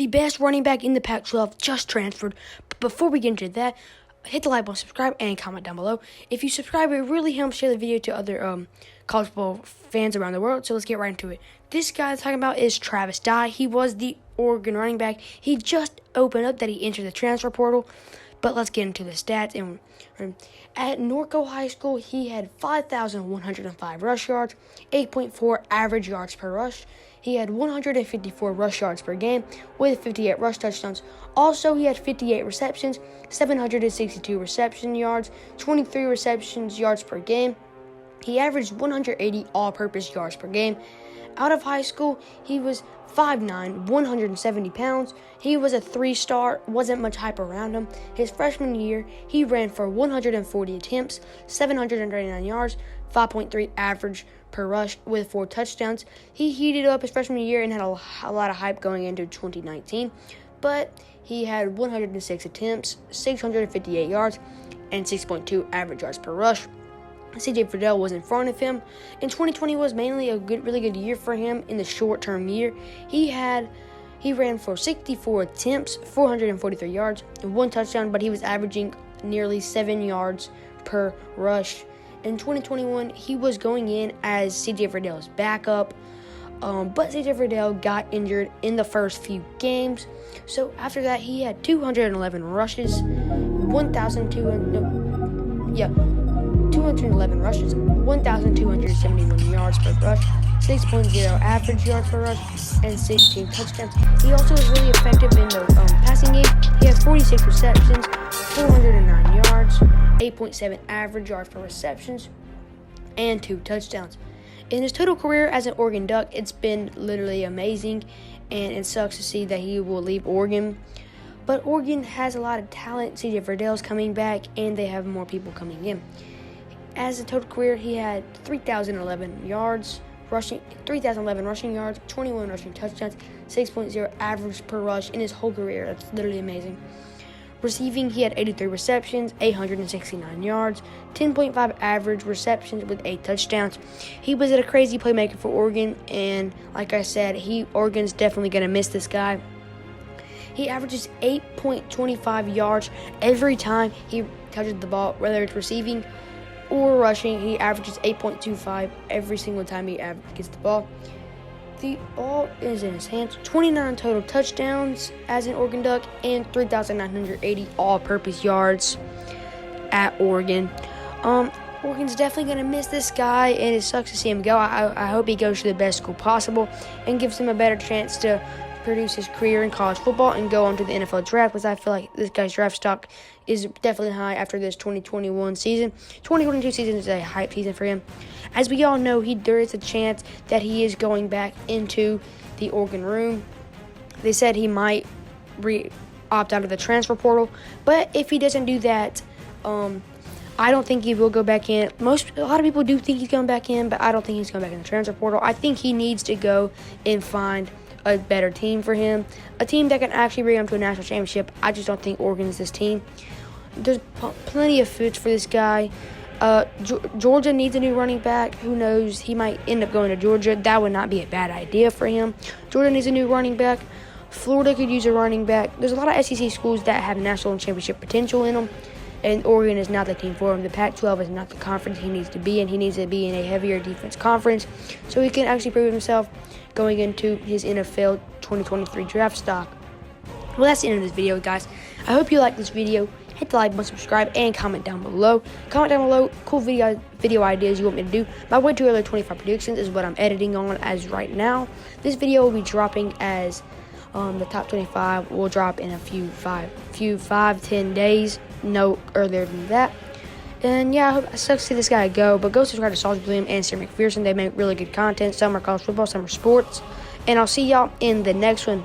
the best running back in the Pac-12, just transferred. But before we get into that, hit the like button, subscribe, and comment down below. If you subscribe, it really helps share the video to other college football fans around the world. So let's get right into it. This guy I'm talking about is Travis Dye. He was the Oregon running back. He just opened up that he entered the transfer portal. But let's get into the stats. At Norco High School, he had 5,105 rush yards, 8.4 average yards per rush. He had 154 rush yards per game with 58 rush touchdowns. Also, he had 58 receptions, 762 reception yards, 23 receptions yards per game. He averaged 180 all-purpose yards per game. Out of high school, he was 5'9", 170 pounds. He was a 3-star, wasn't much hype around him. His freshman year, he ran for 140 attempts, 739 yards, 5.3 average per rush with 4 touchdowns. He heated up his freshman year and had a lot of hype going into 2019, but he had 106 attempts, 658 yards, and 6.2 average yards per rush. CJ Verdell was in front of him. In 2020 was mainly a really good year for him in the short-term year. He ran for 64 attempts, 443 yards, and 1 touchdown, but he was averaging nearly 7 yards per rush. In 2021, he was going in as CJ Verdell's backup, but CJ Verdell got injured in the first few games. So after that, he had 211 rushes, 211 rushes, 1,271 yards per rush, 6.0 average yards per rush, and 16 touchdowns. He also was really effective in the passing game. He had 46 receptions, 409 yards, 8.7 average yards per receptions, and 2 touchdowns. In his total career as an Oregon Duck, it's been literally amazing, and it sucks to see that he will leave Oregon. But Oregon has a lot of talent. CJ Verdell's coming back, and they have more people coming in. As a total career, he had 3,011 rushing yards, 21 rushing touchdowns, 6.0 average per rush in his whole career. That's literally amazing. Receiving, he had 83 receptions, 869 yards, 10.5 average receptions with 8 touchdowns. He was a crazy playmaker for Oregon, and like I said, Oregon's definitely going to miss this guy. He averages 8.25 yards every time he touches the ball, whether it's receiving or rushing. He averages 8.25 every single time he gets the ball. The ball is in his hands. 29 total touchdowns as an Oregon Duck and 3,980 all-purpose yards at Oregon. Oregon's definitely going to miss this guy, and it sucks to see him go. I hope he goes to the best school possible and gives him a better chance to produce his career in college football and go on to the NFL draft, because I feel like this guy's draft stock is definitely high after this 2021 season. 2022 season is a hype season for him. As we all know, there is a chance that he is going back into the Oregon room. They said he might opt out of the transfer portal, but if he doesn't do that, I don't think he will go back in. A lot of people do think he's going back in, but I don't think he's going back in the transfer portal. I think he needs to go and find a better team for him, a team that can actually bring him to a national championship. I just don't think Oregon is this team. There's plenty of fits for this guy. Georgia needs a new running back. Who knows? He might end up going to Georgia. That would not be a bad idea for him. Georgia needs a new running back. Florida could use a running back. There's a lot of SEC schools that have national championship potential in them, and Oregon is not the team for him. The Pac-12 is not the conference he needs to be in. He needs to be in a heavier defense conference so he can actually prove himself going into his NFL 2023 draft stock. Well, that's the end of this video, guys. I hope you liked this video. Hit the like button, subscribe, and comment down below. Comment down below cool video ideas you want me to do. My way to early 25 predictions is what I'm editing on as right now. This video will be dropping as the top 25 will drop in a few 5-10 days. No earlier than that. And yeah, I hope it sucks to see this guy go, but go subscribe to Saul's William and Sarah McPherson. They make really good content. Some are college football, some are sports. And I'll see y'all in the next one.